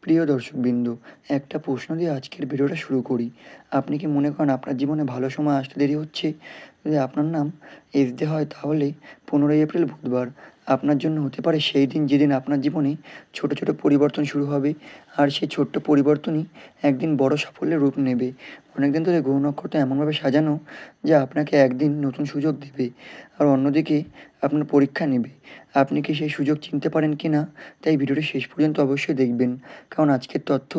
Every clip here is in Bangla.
প্রিয় দর্শকবৃন্দ, একটা প্রশ্ন দিয়ে আজকের ভিডিওটা শুরু করি। আপনি কি মনে করেন আপনার জীবনে ভালো সময় আসতে দেরি হচ্ছে? যদি আপনার নাম এস দে হয় তাহলে 15ই এপ্রিল বুধবার আপনার জন্য হতে পারে সেই দিন যেদিন আপনার জীবনে ছোট, ছোট পরিবর্তন শুরু হবে। আর সেই ছোট্ট পরিবর্তনই একদিন বড় সাফল্যের রূপ নেবে। অনেকদিন ধরে গ্রহ নক্ষত্র এমনভাবে সাজানো যে আপনাকে একদিন নতুন সুযোগ দেবে। আর অন্যদিকে আপনার পরীক্ষা নেবে। আপনি কি সেই সুযোগ চিনতে পারেন কি না? তাই ভিডিওটি শেষ পর্যন্ত অবশ্যই দেখবেন। কারণ আজকের তথ্য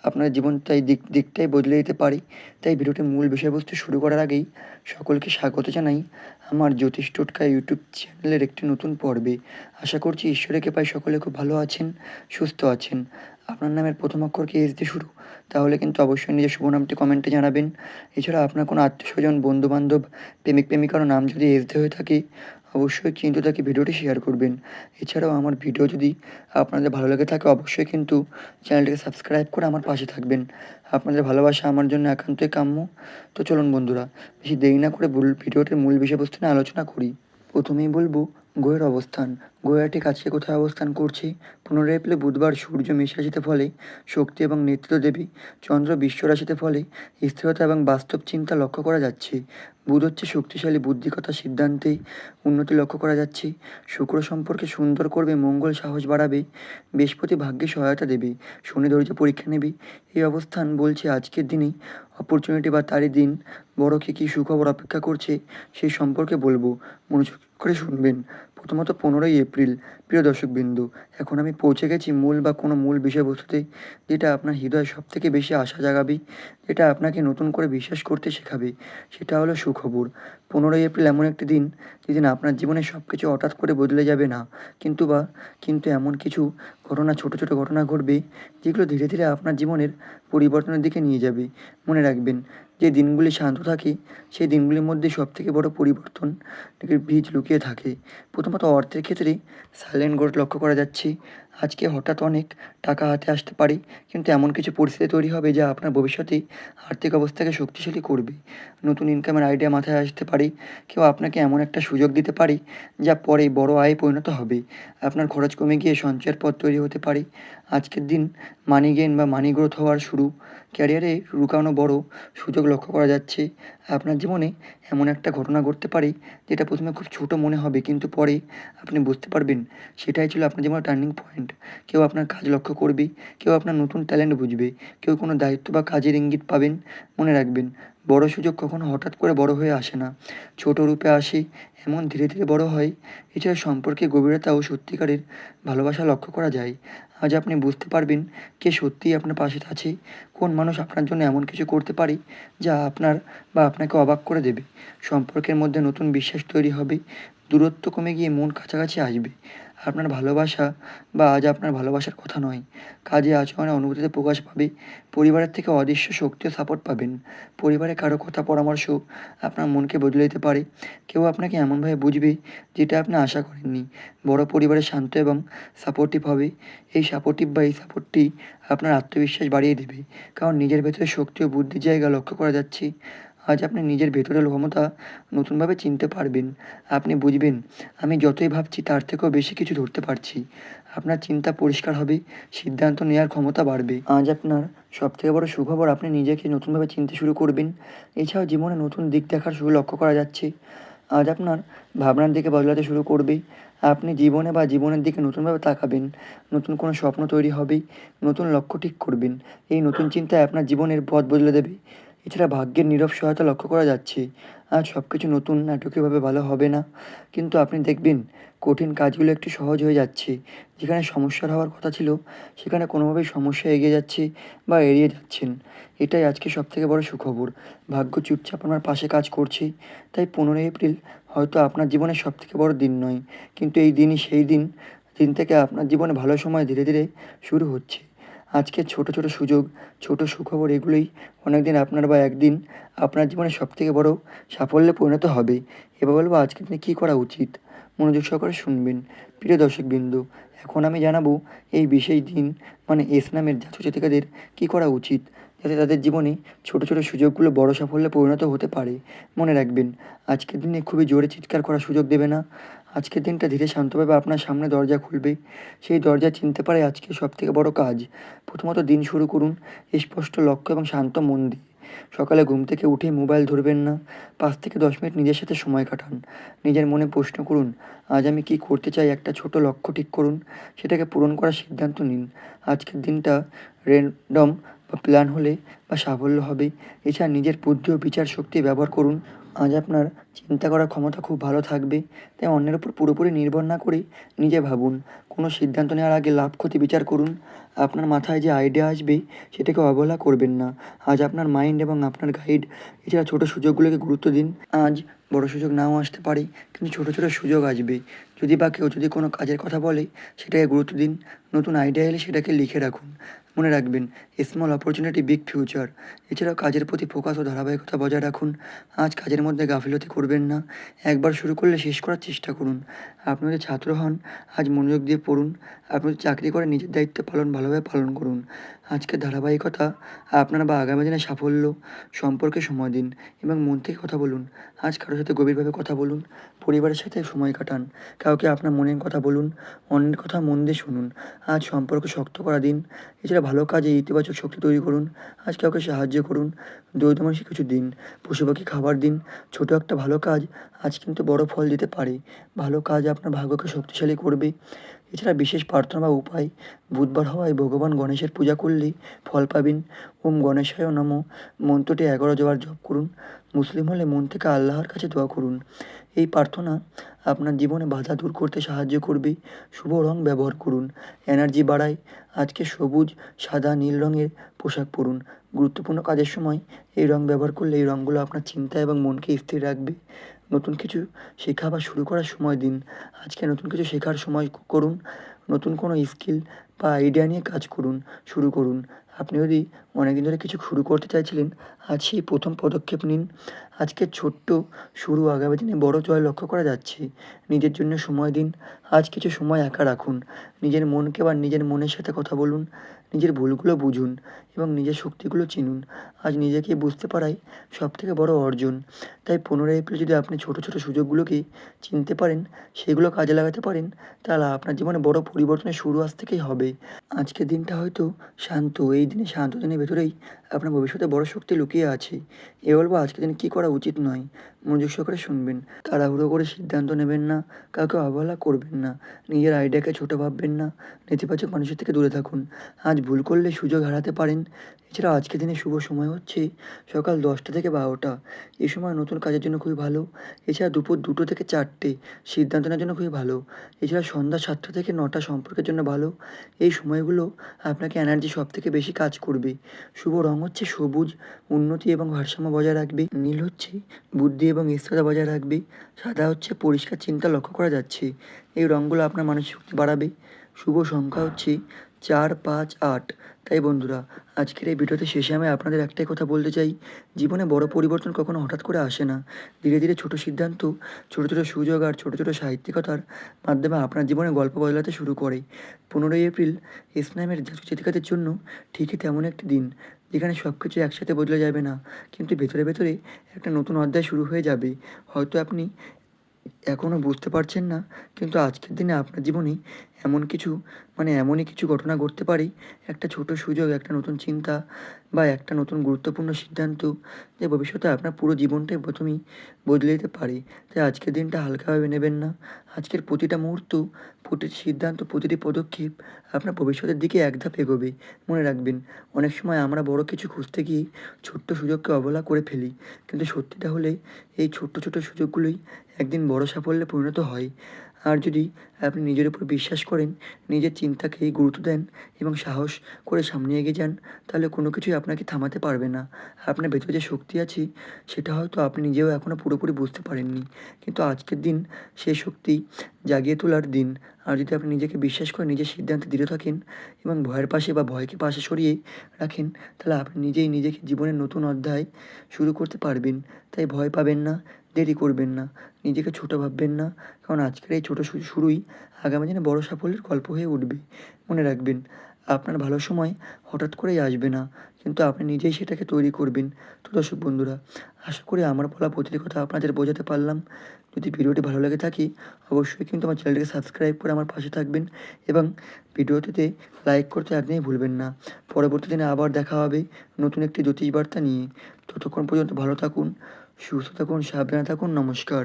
আপনার জীবনটাই দিকটাই বদলে দিতে পারে। তাই ভিডিওটির মূল বিষয়বস্তু শুরু করার আগেই সকলকে স্বাগত জানাই আমার জ্যোতিষ টোটকা ইউটিউব চ্যানেলের একটি নতুন পর্বে। আশা করছি ঈশ্বরের কৃপায় সকলে খুব ভালো আছেন, সুস্থ আছেন। আপনার নামের প্রথম অক্ষর কি এস দিয়ে শুরু? তাহলে কিন্তু অবশ্যই নিজের শুভ নামটি কমেন্টে জানাবেন। এছাড়া আপনার কোনো আত্মীয়স্বজন, বন্ধু-বান্ধব, প্রেমিক-প্রেমিকারও নাম যদি এস দিয়ে হয়ে থাকে অবশ্যই কিন্তু তাকে ভিডিওটি শেয়ার করবেন। এছাড়াও আমার ভিডিও যদি আপনাদের ভালো লেগে থাকে অবশ্যই কিন্তু চ্যানেলটিকে সাবস্ক্রাইব করে আমার পাশে থাকবেন। আপনাদের ভালোবাসা আমার জন্য একান্তই কাম্য। তো চলুন বন্ধুরা, বেশি দেরি না করে ভিডিওটির মূল বিষয়বস্তু নিয়ে আলোচনা করি। প্রথমেই বলব গ্রহের অবস্থান। গ্রহরা ঠিক আজকে কোথায় অবস্থান করছে? 15 এপ্রিল বুধবার সূর্য মেষ রাশিতে ফলে শক্তি এবং নেতৃত্ব দেবে। চন্দ্র বৃষ রাশিতে ফলে স্থিরতা এবং বাস্তব চিন্তা লক্ষ্য করা যাচ্ছে। বুধ হচ্ছে শক্তিশালী বুদ্ধিকতা, সিদ্ধান্তে উন্নতি লক্ষ্য করা যাচ্ছে। শুক্র সম্পর্কে সুন্দর করবে, মঙ্গল সাহস বাড়াবে, বৃহস্পতি ভাগ্যে সহায়তা দেবে, শনি ধৈর্য পরীক্ষা নেবে। এই অবস্থান বলছে আজকের দিনেই অপরচুনিটি বা তারই দিন বড় কী সুখবর অপেক্ষা করছে সেই সম্পর্কে বলবো। মনোযোগ করে শুনবেন। প্রথমত 15ই এপ্রিল। প্রিয় দর্শকবৃন্দ, এখন আমি পৌঁছে গেছি কোনো মূল বিষয়বস্তুতে, যেটা আপনার হৃদয়ে সবথেকে বেশি আশা জাগাবে, যেটা আপনাকে নতুন করে বিশ্বাস করতে শেখাবে। সেটা হলো সুখবর। 15ই এপ্রিল এমন একটি দিন যেদিন আপনার জীবনে সব কিছু হঠাৎ করে বদলে যাবে না, কিন্তু এমন কিছু ছোট, ছোট ঘটনা ঘটবে যেগুলো ধীরে, ধীরে আপনার জীবনের পরিবর্তনের দিকে নিয়ে যাবে। মনে রাখবেন, যে দিনগুলি শান্ত থাকে সেই দিনগুলির মধ্যে সবথেকে বড় পরিবর্তন বীজ লুকিয়ে থাকে। প্রথমত অর্থের ক্ষেত্রে সাইলেন্ট গ্রোথ লক্ষ্য করা যাচ্ছে। আজকে হঠাৎ অনেক টাকা হাতে আসতে পারে, কিন্তু এমন কিছু পরিস্থিতি তৈরি হবে যা আপনার ভবিষ্যতে আর্থিক অবস্থাকে শক্তিশালী করবে। নতুন ইনকামের আইডিয়া মাথায় আসতে পারে। কেউ আপনাকে এমন একটা সুযোগ দিতে পারে যা পরে বড় আয়ে পরিণত হবে। আপনার খরচ কমে গিয়ে সঞ্চয়ের পথ তৈরি হতে পারে। আজকের দিন মানি গেইন বা মানি গ্রোথ হওয়ার শুরু। ক্যারিয়ারে লুকানো বড় সুযোগ লক্ষ্য করা যাচ্ছে। আপনার জীবনে এমন একটা ঘটনা ঘটতে পারে যেটা প্রথমে খুব ছোট মনে হবে, কিন্তু পরে আপনি বুঝতে পারবেন সেটাই ছিল আপনার জীবনের টার্নিং পয়েন্ট। কেউ আপনার কাজ লক্ষ্য করবে, কেউ আপনার নতুন ট্যালেন্ট বুঝবে, কেউ কোনো দায়িত্ব বা কাজের ইঙ্গিত পাবেন। মনে রাখবেন, বড় সুযোগ কখনো হঠাৎ করে বড় হয়ে আসে না, ছোট রূপে আসে, এমন ধীরে ধীরে বড় হয়। এছাড়া সম্পর্কে গভীরতা ও সত্যিকারের ভালোবাসা লক্ষ্য করা যায়। আজ আপনি বুঝতে পারবেন কে সত্যিই আপনার পাশে আছে, কোন মানুষ আপনার জন্য এমন কিছু করতে পারে যা আপনাকে অবাক করে দেবে। সম্পর্কের মধ্যে নতুন বিশ্বাস তৈরি হবে, দূরত্ব কমে গিয়ে মন কাছাকাছি আসবে। আপনার ভালোবাসা আজ আপনার ভালোবাসার কথা নয়, কাজে আচরণে অনুভূতিতে প্রকাশ পাবে। পরিবারের থেকে অদৃশ্য শক্তি ও সাপোর্ট পাবেন। পরিবারে কারো কথা পরামর্শ আপনার মনকে বদলে দিতে পারে। কেউ আপনাকে এমনভাবে বুঝবে যেটা আপনি আশা করেননি। বড় পরিবারে শান্ত এবং সাপোর্টিভ হবে। এই সাপোর্টটি আপনার আত্মবিশ্বাস বাড়িয়ে দেবে। কারণ নিজের ভেতরে শক্তি ও বুদ্ধির জায়গা লক্ষ্য করা যাচ্ছে। আজ আপনি নিজের ভেতরের ক্ষমতা নতুনভাবে চিনতে পারবেন। আপনি বুঝবেন, আমি যতই ভাবছি তার থেকেও বেশি কিছু ধরতে পারছি। আপনার চিন্তা পরিষ্কার হবে, সিদ্ধান্ত নেওয়ার ক্ষমতা বাড়বে। আজ আপনার সবথেকে বড় সুখবর, আপনি নিজেকে নতুনভাবে চিনতে শুরু করবেন। এছাড়াও জীবনে নতুন দিক দেখার লক্ষ্য করা যাচ্ছে। আজ আপনার ভাবনার দিকে বদলাতে শুরু করবে। আপনি জীবনের দিকে নতুনভাবে তাকাবেন। নতুন কোনো স্বপ্ন তৈরি হবে, নতুন লক্ষ্য ঠিক করবেন। এই নতুন চিন্তায় আপনার জীবনের পথ বদলে দেবে। এছাড়া ভাগ্যের নীরব সহায়তা লক্ষ্য করা যাচ্ছে। আজ সব কিছু নতুন নাটকীয়ভাবে ভালো হবে না, কিন্তু আপনি দেখবেন কঠিন কাজগুলো একটু সহজ হয়ে যাচ্ছে। যেখানে সমস্যার হওয়ার কথা ছিল সেখানে কোনোভাবেই সমস্যা এগিয়ে যাচ্ছে বা এড়িয়ে যাচ্ছেন। এটাই আজকে সবথেকে বড় সুখবর। ভাগ্য চুপচাপ আপনার পাশে কাজ করছে। তাই 15ই এপ্রিল হয়তো আপনার জীবনের সবথেকে বড় দিন নয়, কিন্তু এই দিনই সেই দিন, দিন থেকে আপনার জীবনে ভালো সময় ধীরে ধীরে শুরু হচ্ছে। আজকের ছোট ছোট সুযোগ, ছোট সুখবর, এগুলোই অনেকদিন আপনার বা একদিন আপনার জীবনে সবথেকে বড় সাফল্যে পরিণত হবে। এবার বলব আজকের দিনে কী করা উচিত। মনোযোগ সহকারে শুনবেন। প্রিয় দর্শকবৃন্দ, এখন আমি জানাবো এই বিশেষ দিন এস নামের জাতক-জাতিকাদের কী করা উচিত, যাতে তাদের জীবনে ছোট ছোট সুযোগগুলো বড় সাফল্যে পরিণত হতে পারে। মনে রাখবেন, আজকের দিনে খুবই জোরে চিৎকার করার সুযোগ দেবে না। আজকের দিনটা ধীরে শান্তভাবে আপনার সামনে দরজা খুলবে। সেই দরজা চিনতে পারাই আজকের সবথেকে বড় কাজ। প্রথমত দিন শুরু করুন স্পষ্ট লক্ষ্য এবং শান্ত মন দিয়ে। সকালে ঘুম থেকে উঠেই মোবাইল ধরবেন না। ৫ থেকে ১০ মিনিট নিজের সাথে সময় কাটান। নিজের মনে প্রশ্ন করুন, আজ আমি কী করতে চাই? একটা ছোট লক্ষ্য ঠিক করুন। সেটাকে পূরণ করার সিদ্ধান্ত নিন। আজকের দিনটা র্যান্ডম বা প্ল্যান হলে বা সাফল্য হবে। এছাড়া নিজের বুদ্ধি ও বিচার শক্তি ব্যবহার করুন। আজ আপনার চিন্তা করার ক্ষমতা খুব ভালো থাকবে। তাই অন্যের উপর পুরোপুরি নির্ভর না করে নিজে ভাবুন। কোনো সিদ্ধান্ত নেওয়ার আগে লাভ ক্ষতি বিচার করুন। আপনার মাথায় যে আইডিয়া আসবে সেটাকে অবহেলা করবেন না। আজ আপনার মাইন্ড এবং আপনার গাইড এছাড়া ছোটো সুযোগগুলোকে গুরুত্ব দিন। আজ বড় সুযোগ নাও আসতে পারে, কিন্তু ছোটো ছোটো সুযোগ আসবে। যদি বা কেউ যদি কোনো কাজের কথা বলে সেটাকে গুরুত্ব দিন। নতুন আইডিয়া এলে সেটাকে লিখে রাখুন। মনে রাখবেন, স্মল অপরচুনিটি বিগ ফিউচার। এছাড়াও কাজের প্রতি ফোকাস ও ধারাবাহিকতা বজায় রাখুন। আজ কাজের মধ্যে গাফিলতি করবেন না। একবার শুরু করলে শেষ করার চেষ্টা করুন। আপনি যদি ছাত্র হন, আজ মনোযোগ দিয়ে পড়ুন। আপনি যদি চাকরি করেন, নিজের দায়িত্ব ভালোভাবে পালন করুন। আজকের ধারাবাহিকতা আপনার বা আগামী দিনের সাফল্য সম্পর্কে সময় দিন এবং মন থেকে কথা বলুন। আজ কারোর সাথে গভীরভাবে কথা বলুন। পরিবারের সাথে সময় কাটান। কাউকে আপনার মনের কথা বলুন। অন্যের কথা মন দিয়ে শুনুন। আজ সম্পর্ক শক্ত করা দিন। এছাড়া ভালো কাজে ইতিবাচক শক্তি তৈরি করুন। আজ কাউকে সাহায্য করুন। দরিদ্র মানুষকে কিছু দিন। পশু পাখি খাবার দিন। ছোটো একটা ভালো কাজ আজ কিন্তু বড় ফল দিতে পারে। ভালো কাজ আপনার ভাগ্যকে শক্তিশালী করবে। এছাড়া বিশেষ প্রার্থনা বা উপায়, বুধবার হওয়ায় ভগবান গণেশের পূজা করলে ফল পাবেন। ওম গণেশায় নমঃ মন্ত্রটি ১১ বার জপ করুন। মুসলিম হলে মন থেকে আল্লাহর কাছে দোয়া করুন। এই প্রার্থনা আপনার জীবনে বাধা দূর করতে সাহায্য করবে। শুভ রং ব্যবহার করুন। এনার্জি বাড়ায়। আজকে সবুজ, সাদা, নীল রঙের পোশাক পরুন। গুরুত্বপূর্ণ কাজের সময় এই রং ব্যবহার করলে এই রঙগুলো আপনার চিন্তা এবং মনকে স্থির রাখবে। নতুন কিছু শেখা বা শুরু করার সময় দিন। আজকে নতুন কিছু শেখার সময় করুন। নতুন কোনো স্কিল বা আইডিয়া নিয়ে কাজ করুন, শুরু করুন। আপনি যদি অনেকদিন ধরে কিছু শুরু করতে চাইছিলেন, আজ সেই প্রথম পদক্ষেপ নিন। আজকের ছোট্ট শুরু আগামী দিনে বড় জয় লক্ষ্য করা যাচ্ছে। নিজের জন্য সময় দিন। আজ কিছু সময় একা রাখুন। নিজের মনকে বা নিজের মনের সাথে কথা বলুন। নিজের ভুলগুলো বুঝুন এবং নিজের শক্তিগুলো চিনুন। আজ নিজেকে বুঝতে পারাই সবথেকে বড় অর্জন। তাই ১৫ই এপ্রিল যদি আপনি ছোটো ছোটো সুযোগগুলোকে চিনতে পারেন, সেগুলো কাজে লাগাতে পারেন, তাহলে আপনার জীবনে বড় পরিবর্তনের শুরু আজ থেকেই হবে। আজকের দিনটা হয়তো শান্ত। এই দিনে শান্ত দিনের ভেতরেই আপনার ভবিষ্যতে বড় শক্তি লুকিয়ে আছে। বলব আজকের দিনে কী করা উচিত নয়। মনোযোগ সহকারে শুনবেন। তাড়াহুড়ো করে সিদ্ধান্ত নেবেন না। কাউকে অবহেলা করবেন না। নিজের আইডিয়াকে ছোট ভাববেন না। নেতিবাচক মানুষের থেকে দূরে থাকুন। আজ ভুল করলে সুযোগ হারাতে পারেন। এছাড়াও আজকের দিনে শুভ সময় হচ্ছে সকাল ১০টা থেকে ১২টা। এই সময় নতুন কাজের জন্য খুবই ভালো। এছাড়া দুপুর ২টো থেকে ৪টে সিদ্ধান্ত নেওয়ার জন্য খুবই ভালো। এছাড়া সন্ধ্যা ৭টা থেকে ৯টা সম্পর্কের জন্য ভালো। এই সময়গুলো আপনাকে এনার্জি সবথেকে বেশি কাজ করবে। শুভ রং হচ্ছে সবুজ, উন্নতি এবং ভারসাম্য বজায় রাখবে। নীল হচ্ছে বুদ্ধি এবং স্থিরতা বজায় রাখবে। সাদা হচ্ছে পরিষ্কার চিন্তা লক্ষ্য করা যাচ্ছে। এই রঙগুলো আপনার মানসিক শক্তি বাড়াবে। শুভ সংখ্যা হচ্ছে ৪, ৫, ৮। তাই বন্ধুরা, আজকের এই ভিডিওতে শেষে আমি আপনাদের একটাই কথা বলতে চাই, জীবনে বড় পরিবর্তন কখনো হঠাৎ করে আসে না। ধীরে ধীরে ছোট সিদ্ধান্ত, ছোট ছোট সুযোগ আর ছোট ছোট সাহিত্যিকতার মাধ্যমে আপনার জীবনে গল্প বদলাতে শুরু করে। ১৫ই এপ্রিল ইসলামের জাতিকাদের জন্য ঠিকই তেমন একটি দিন, যেখানে সব কিছু একসাথে বদলে যাবে না, কিন্তু ভেতরে ভেতরে একটা নতুন অধ্যায় শুরু হয়ে যাবে। হয়তো আপনি এখনও বুঝতে পারছেন না, কিন্তু আজকের দিনে আপনার জীবনে এমন কিছু এমনই কিছু ঘটনা ঘটতে পারে, একটা ছোট সুযোগ, একটা নতুন চিন্তা বা একটা নতুন গুরুত্বপূর্ণ সিদ্ধান্ত, যে ভবিষ্যতে আপনার পুরো জীবনটাই প্রথমেই বদলে দিতে পারে। তাই আজকের দিনটা হালকাভাবে নেবেন না। আজকের প্রতিটা মুহূর্ত, প্রতিটি সিদ্ধান্ত, প্রতিটি পদক্ষেপ আপনার ভবিষ্যতের দিকে এক ধাপ এগোবে। মনে রাখবেন, অনেক সময় আমরা বড় কিছু খুঁজতে গিয়ে ছোট্ট সুযোগকে অবহেলা করে ফেলি, কিন্তু সত্যিটা হলে এই ছোট্ট ছোট্ট সুযোগগুলোই একদিন বড় সাফল্যে পরিণত হয়। আর যদি আপনি নিজের উপর বিশ্বাস করেন, নিজের চিন্তাকেই গুরুত্ব দেন এবং সাহস করে সামনে এগিয়ে যান, তাহলে কোনো কিছুই আপনাকে থামাতে পারবে না। আপনার ভেতরে যে শক্তি আছে, সেটা হয়তো আপনি নিজেও এখনও পুরোপুরি বুঝতে পারেননি। কিন্তু আজকের দিন সেই শক্তি জাগিয়ে তোলার দিন। আর যদি আপনি নিজেকে বিশ্বাস করে নিজের সিদ্ধান্তে দৃঢ় থাকেন এবং ভয়ের পাশে বা ভয়কে পাশে সরিয়ে রাখেন, তাহলে আপনি নিজেই নিজেকে জীবনের নতুন অধ্যায় শুরু করতে পারবেন। তাই ভয় পাবেন না, দেরি করবেন না, নিজেকে ছোট ভাববেন না। কারণ আজকের এই ছোট শুরুই আগামী দিনে বড় সাফল্যের গল্প হয়ে উঠবে। মনে রাখবেন, আপনার ভালো সময় হঠাৎ করেই আসবে না, কিন্তু আপনি নিজেই সেটাকে তৈরি করবেন। তো দর্শক বন্ধুরা, আশা করি আমার বলা প্রতিটি কথা আপনাদের বোঝাতে পারলাম। যদি ভিডিওটি ভালো লেগে থাকে অবশ্যই কিন্তু আমার চ্যানেলটিকে সাবস্ক্রাইব করে আমার পাশে থাকবেন এবং ভিডিওটিতে লাইক করতে একদমই ভুলবেন না। পরবর্তী দিনে আবার দেখা হবে নতুন একটি জ্যোতিষ বার্তা নিয়ে। ততক্ষণ পর্যন্ত ভালো থাকুন, সুস্থ থাকুন, সাবধানে থাকুন। নমস্কার।